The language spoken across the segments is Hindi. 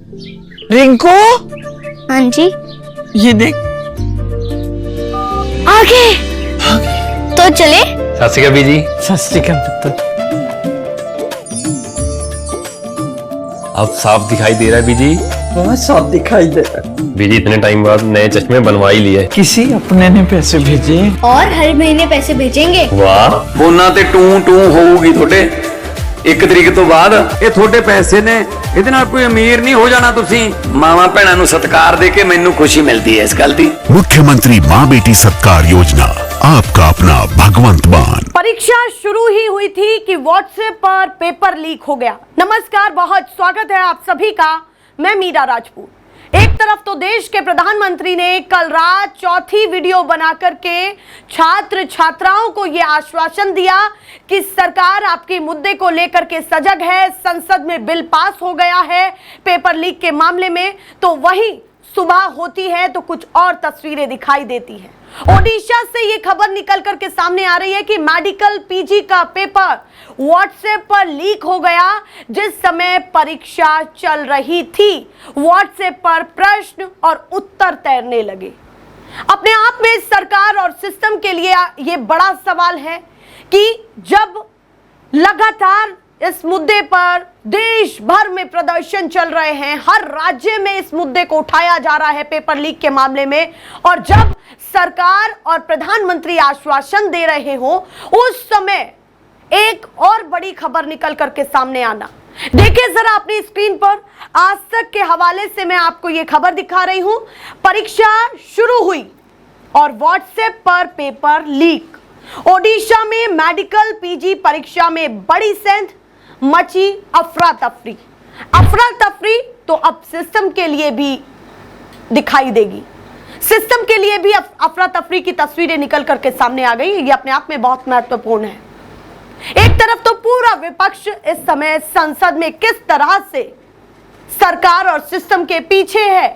रिंकू, हाँ जी। ये देख। आगे तो चले। सत श्री अकाल बीजी। सत श्री अकाल पुत्र। अब साफ दिखाई दे रहा है बीजी। बहुत साफ दिखाई दे रहा है। बीजी इतने टाइम बाद नए चश्मे बनवा ही लिए। किसी अपने ने पैसे भेजे और हर महीने पैसे भेजेंगे। वाह। ਫੋਨਾਂ ਤੇ ਟੂ ਟੂ ਹੋਊਗੀ ਤੁਹਾਡੇ 1 ਤਰੀਕ ਤੋਂ ਬਾਅਦ। ਇਹ ਤੁਹਾਡੇ ਪੈਸੇ ਨੇ, ਇਹਦੇ ਨਾਲ ਕੋਈ ਅਮੀਰ ਨਹੀਂ ਹੋ ਜਾਣਾ ਤੁਸੀਂ। ਮਾਵਾਂ ਭੈਣਾਂ ਨੂੰ ਸਤਿਕਾਰ ਦੇ ਕੇ ਮੈਨੂੰ ਖੁਸ਼ੀ ਮਿਲਦੀ ਹੈ ਇਸ ਗੱਲ ਦੀ। मुख्यमंत्री माँ बेटी सत्कार योजना, आपका अपना भगवंत मान। परीक्षा शुरू ही हुई थी कि व्हाट्सएप पर पेपर लीक हो गया। नमस्कार, बहुत स्वागत है आप सभी का। मैं मीरा राजपूत। एक तरफ तो देश के प्रधानमंत्री ने कल रात चौथी वीडियो बनाकर के छात्र छात्राओं को यह आश्वासन दिया कि सरकार आपके मुद्दे को लेकर के सजग है, संसद में बिल पास हो गया है पेपर लीक के मामले में, तो वही सुबह होती है तो कुछ और तस्वीरें दिखाई देती हैं। ओडिशा से ये खबर निकल कर के सामने आ रही है कि मेडिकल पीजी का पेपर व्हाट्सएप पर लीक हो गया। जिस समय परीक्षा चल रही थी, व्हाट्सएप पर प्रश्न और उत्तर तैरने लगे। अपने आप में सरकार और सिस्टम के लिए ये बड़ा सवाल है कि जब लगातार इस मुद्दे पर देश भर में प्रदर्शन चल रहे हैं, हर राज्य में इस मुद्दे को उठाया जा रहा है पेपर लीक के मामले में, और जब सरकार और प्रधानमंत्री आश्वासन दे रहे हो, उस समय एक और बड़ी खबर निकल करके सामने आना। देखिए जरा अपनी स्क्रीन पर, आज तक के हवाले से मैं आपको यह खबर दिखा रही हूं। परीक्षा शुरू हुई और व्हाट्सएप पर पेपर लीक। ओडिशा में मेडिकल पीजी परीक्षा में बड़ी सेंध मची अफरा तफरी। अफरा तफरी तो अब सिस्टम के लिए भी दिखाई देगी। सिस्टम के लिए भी अफरा तफरी की तस्वीरें निकल करके सामने आ गई। ये अपने आप में बहुत महत्वपूर्ण है। एक तरफ तो पूरा विपक्ष इस समय संसद में किस तरह से सरकार और सिस्टम के पीछे है,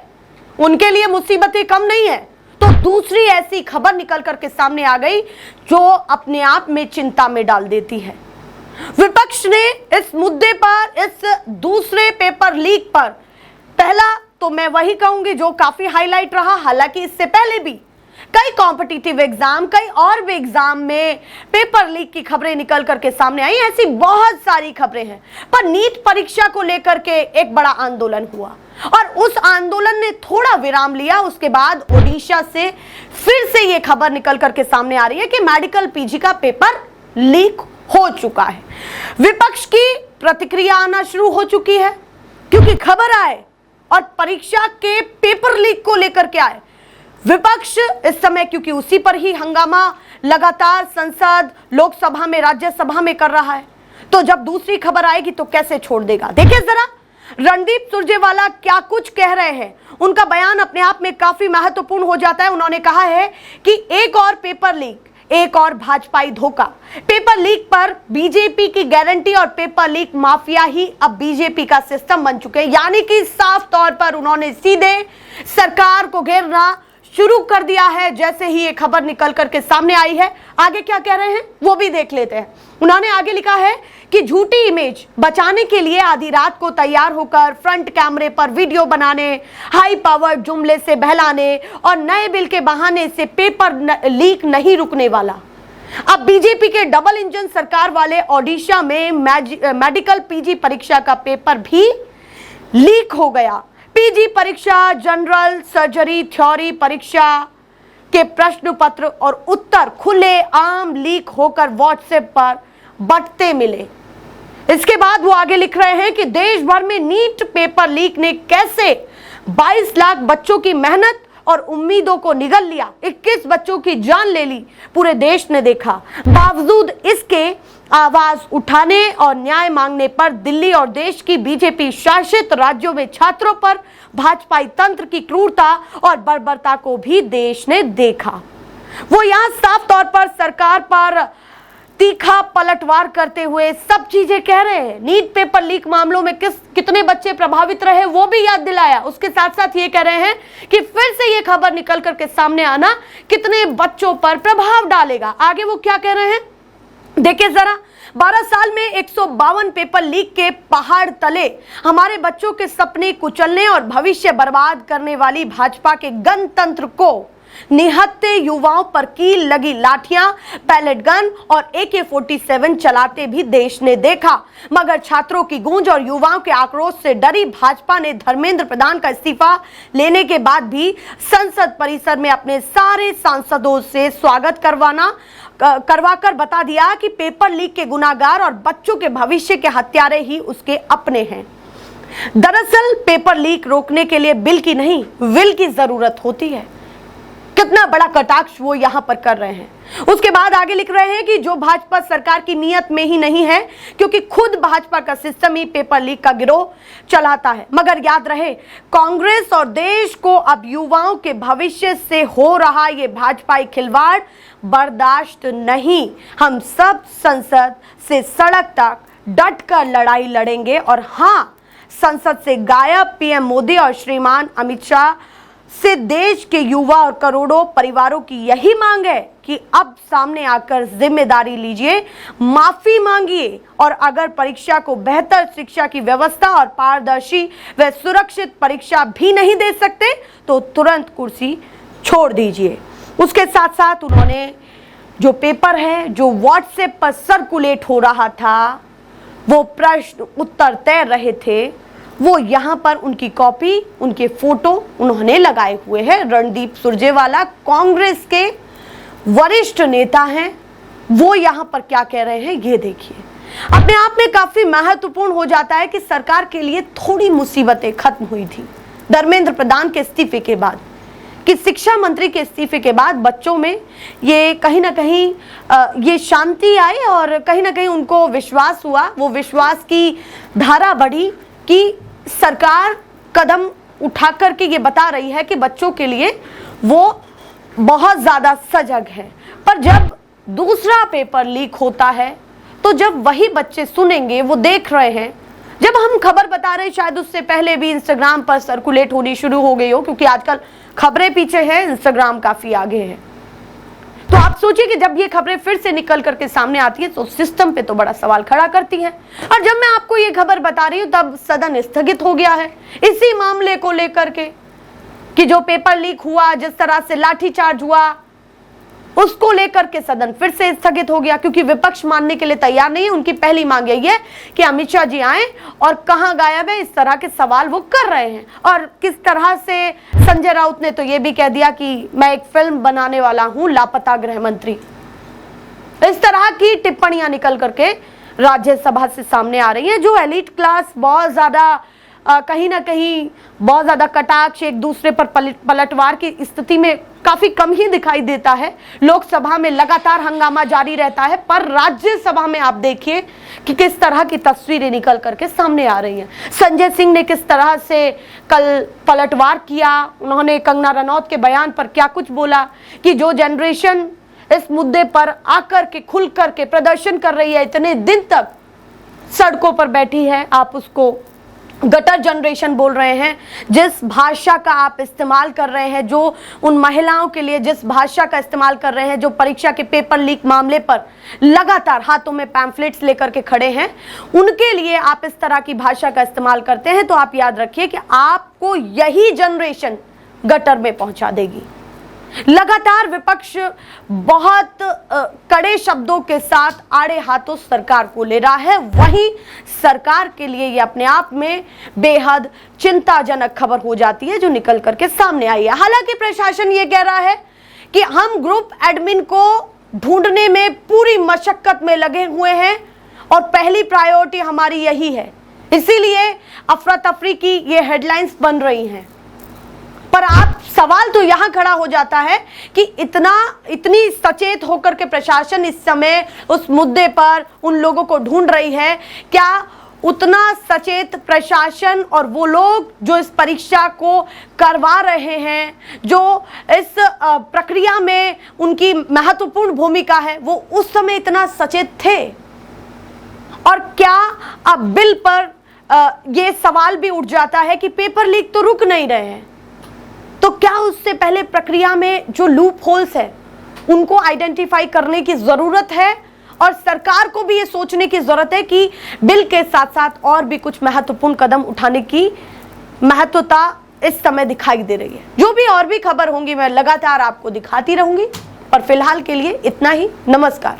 उनके लिए मुसीबतें कम नहीं है, तो दूसरी ऐसी खबर निकल करके सामने आ गई जो अपने आप में चिंता में डाल देती है। विपक्ष ने इस मुद्दे पर, इस दूसरे पेपर लीक पर, पहला तो मैं वही कहूंगी जो काफी हाईलाइट रहा। हालांकि इससे पहले भी कई कॉम्पिटिटिव एग्जाम, कई और भी एग्जाम में पेपर लीक की खबरें निकल करके सामने आई। ऐसी बहुत सारी खबरें हैं, पर नीट परीक्षा को लेकर के एक बड़ा आंदोलन हुआ और उस आंदोलन ने थोड़ा विराम लिया। उसके बाद ओडिशा से फिर से यह खबर निकल करके सामने आ रही है कि मेडिकल पीजी का पेपर लीक हो चुका है। विपक्ष की प्रतिक्रिया आना शुरू हो चुकी है, क्योंकि खबर आए और परीक्षा के पेपर लीक को लेकर के आए। विपक्ष इस समय क्योंकि उसी पर ही हंगामा लगातार संसद, लोकसभा में, राज्यसभा में कर रहा है, तो जब दूसरी खबर आएगी तो कैसे छोड़ देगा। देखिए जरा रणदीप सुरजेवाला क्या कुछ कह रहे हैं। उनका बयान अपने आप में काफी महत्वपूर्ण हो जाता है। उन्होंने कहा है कि एक और पेपर लीक, एक और भाजपाई धोखा। पेपर लीक पर बीजेपी की गारंटी और पेपर लीक माफिया ही अब बीजेपी का सिस्टम बन चुके हैं। यानी कि साफ तौर पर उन्होंने सीधे सरकार को घेरना शुरू कर दिया है। जैसे ही ये खबर निकल करके सामने आई है, आगे क्या कह रहे हैं वो भी देख लेते हैं। उन्होंने आगे लिखा है कि झूठी इमेज बचाने के लिए आधी रात को तैयार होकर फ्रंट कैमरे पर वीडियो बनाने, हाई पावर जुमले से बहलाने और नए बिल के बहाने से पेपर लीक नहीं रुकने वाला। अब बीजेपी के डबल इंजन सरकार वाले ओडिशा में मेडिकल पीजी परीक्षा का पेपर भी लीक हो गया। पीजी परीक्षा, जनरल सर्जरी थ्योरी परीक्षा के प्रश्न पत्र और उत्तर खुले आम लीक होकर व्हाट्सएप पर बंटते मिले। इसके बाद वो आगे लिख रहे हैं कि देश भर में नीट पेपर लीक ने कैसे 22 लाख बच्चों की मेहनत और उम्मीदों को निगल लिया, 21 बच्चों की जान ले ली, पूरे देश ने देखा। बावजूद इसके आवाज उठाने और न्याय मांगने पर दिल्ली और देश की बीजेपी शासित राज्यों में छात्रों पर भाजपाई तंत्र की क्रूरता और बर्बरता को भी देश ने देखा। वो यहां साफ तौर पर सरकार पर तीखा पलटवार करते हुए सब चीजें कह रहे हैं। नीट पेपर लीक मामलों में कितने बच्चे प्रभावित रहे वो भी याद दिलाया। उसके साथ साथ ये कह रहे हैं कि फिर से ये खबर निकल करके सामने आना कितने बच्चों पर प्रभाव डालेगा। आगे वो क्या कह रहे हैं देखिए जरा। 12 साल में 152 पेपर लीक के पहाड़ तले हमारे बच्चों के सपने कुचलने और भविष्य बर्बाद करने वाली भाजपा के गणतंत्र को निहत्थे युवाओं पर कील लगी लाठियां, पैलेट गन और AK-47 चलाते भी देश ने देखा। मगर छात्रों की गूंज और युवाओं के आक्रोश से डरी भाजपा ने धर्मेंद्र प्रधान का इस्तीफा लेने के बाद भी संसद परिसर में अपने सारे सांसदों से स्वागत करवाकर बता दिया कि पेपर लीक के गुनाहगार और बच्चों के भविष्य के हत्यारे ही उसके अपने हैं। दरअसल पेपर लीक रोकने के लिए बिल की नहीं, विल की जरूरत होती है। कितना बड़ा कटाक्ष वो यहां पर कर रहे हैं। उसके बाद आगे लिख रहे हैं कि जो भाजपा सरकार की नीयत में ही नहीं है, क्योंकि खुद भाजपा का सिस्टम ही पेपर लीक का गिरोह चलाता है। मगर याद रहे, कांग्रेस और देश को अब युवाओं के भविष्य से हो रहा ये भाजपाई खिलवाड़ बर्दाश्त नहीं। हम सब संसद से सड़क तक डटकर लड़ाई लड़ेंगे। और हां, संसद से गायब पीएम मोदी और श्रीमान अमित शाह से देश के युवा और करोड़ों परिवारों की यही मांग है कि अब सामने आकर जिम्मेदारी लीजिए, माफी मांगिए और अगर परीक्षा को बेहतर शिक्षा की व्यवस्था और पारदर्शी व सुरक्षित परीक्षा भी नहीं दे सकते तो तुरंत कुर्सी छोड़ दीजिए। उसके साथ साथ उन्होंने जो पेपर है, जो व्हाट्सएप पर सर्कुलेट हो रहा था, वो प्रश्न उत्तर तैर रहे थे, वो यहाँ पर उनकी कॉपी, उनके फोटो उन्होंने लगाए हुए हैं। रणदीप सुरजेवाला कांग्रेस के वरिष्ठ नेता हैं, वो यहाँ पर क्या कह रहे हैं ये देखिए। अपने आप में काफी महत्वपूर्ण हो जाता है कि सरकार के लिए थोड़ी मुसीबतें खत्म हुई थी धर्मेंद्र प्रधान के इस्तीफे के बाद, कि शिक्षा मंत्री के इस्तीफे के बाद बच्चों में ये कहीं ना कहीं ये शांति आई और कहीं ना कहीं उनको विश्वास हुआ, वो विश्वास की धारा बढ़ी कि सरकार कदम उठा करके ये बता रही है कि बच्चों के लिए वो बहुत ज्यादा सजग है। पर जब दूसरा पेपर लीक होता है तो जब वही बच्चे सुनेंगे, वो देख रहे हैं, जब हम खबर बता रहे शायद उससे पहले भी इंस्टाग्राम पर सर्कुलेट होनी शुरू हो गई हो, क्योंकि आजकल खबरें पीछे हैं, इंस्टाग्राम काफी आगे है। तो आप सोचिए कि जब ये खबरें फिर से निकल करके सामने आती है तो सिस्टम पे तो बड़ा सवाल खड़ा करती है। और जब मैं आपको ये खबर बता रही हूं तब सदन स्थगित हो गया है इसी मामले को लेकर के, कि जो पेपर लीक हुआ, जिस तरह से लाठीचार्ज हुआ, उसको लेकर के सदन फिर से स्थगित हो गया, क्योंकि विपक्ष मानने के लिए तैयार नहीं है। उनकी पहली मांग यही है कि अमित शाह जी आए और कहां गायब है, इस तरह के सवाल वो कर रहे हैं। और किस तरह से संजय राउत ने तो ये भी कह दिया कि मैं एक फिल्म बनाने वाला हूं, लापता गृह मंत्री। इस तरह की टिप्पणियां निकल करके राज्यसभा से सामने आ रही है, जो एलीट क्लास बहुत ज्यादा कहीं ना कहीं बहुत ज्यादा कटाक्ष, एक दूसरे पर पलटवार की स्थिति में काफी कम ही दिखाई देता है। लोकसभा में लगातार हंगामा जारी रहता है, पर राज्यसभा में आप देखिए कि किस तरह की तस्वीरें निकल करके सामने आ रही हैं। संजय सिंह ने किस तरह से कल पलटवार किया, उन्होंने कंगना रनौत के बयान पर क्या कुछ बोला कि जो जनरेशन इस मुद्दे पर आकर के खुल करके प्रदर्शन कर रही है, इतने दिन तक सड़कों पर बैठी है, आप उसको गटर जनरेशन बोल रहे हैं। जिस भाषा का आप इस्तेमाल कर रहे हैं, जो उन महिलाओं के लिए जिस भाषा का इस्तेमाल कर रहे हैं, जो परीक्षा के पेपर लीक मामले पर लगातार हाथों में पैम्फलेट्स लेकर के खड़े हैं, उनके लिए आप इस तरह की भाषा का इस्तेमाल करते हैं, तो आप याद रखिए कि आपको यही जनरेशन गटर में पहुंचा देगी। लगातार विपक्ष बहुत कड़े शब्दों के साथ आड़े हाथों सरकार को ले रहा है, वहीं सरकार के लिए ये अपने आप में बेहद चिंताजनक खबर हो जाती है जो निकल करके सामने आई है। हालांकि प्रशासन ये कह रहा है कि हम ग्रुप एडमिन को ढूंढने में पूरी मशक्कत में लगे हुए हैं और पहली प्रायोरिटी हमारी यही है, इसीलिए अफरा तफरी की ये हेडलाइंस बन रही हैं। पर आप सवाल तो यहां खड़ा हो जाता है कि इतनी सचेत होकर के प्रशासन इस समय उस मुद्दे पर उन लोगों को ढूंढ रही है, क्या उतना सचेत प्रशासन और वो लोग जो इस परीक्षा को करवा रहे हैं, जो इस प्रक्रिया में उनकी महत्वपूर्ण भूमिका है, वो उस समय इतना सचेत थे? और क्या अब बिल पर ये सवाल भी उठ जाता है कि पेपर लीक तो रुक नहीं रहे हैं, तो क्या उससे पहले प्रक्रिया में जो लूप होल्स है उनको आइडेंटिफाई करने की जरूरत है और सरकार को भी ये सोचने की जरूरत है कि बिल के साथ साथ और भी कुछ महत्वपूर्ण कदम उठाने की महत्वता इस समय दिखाई दे रही है। जो भी और भी खबर होंगी मैं लगातार आपको दिखाती रहूंगी और फिलहाल के लिए इतना ही। नमस्कार।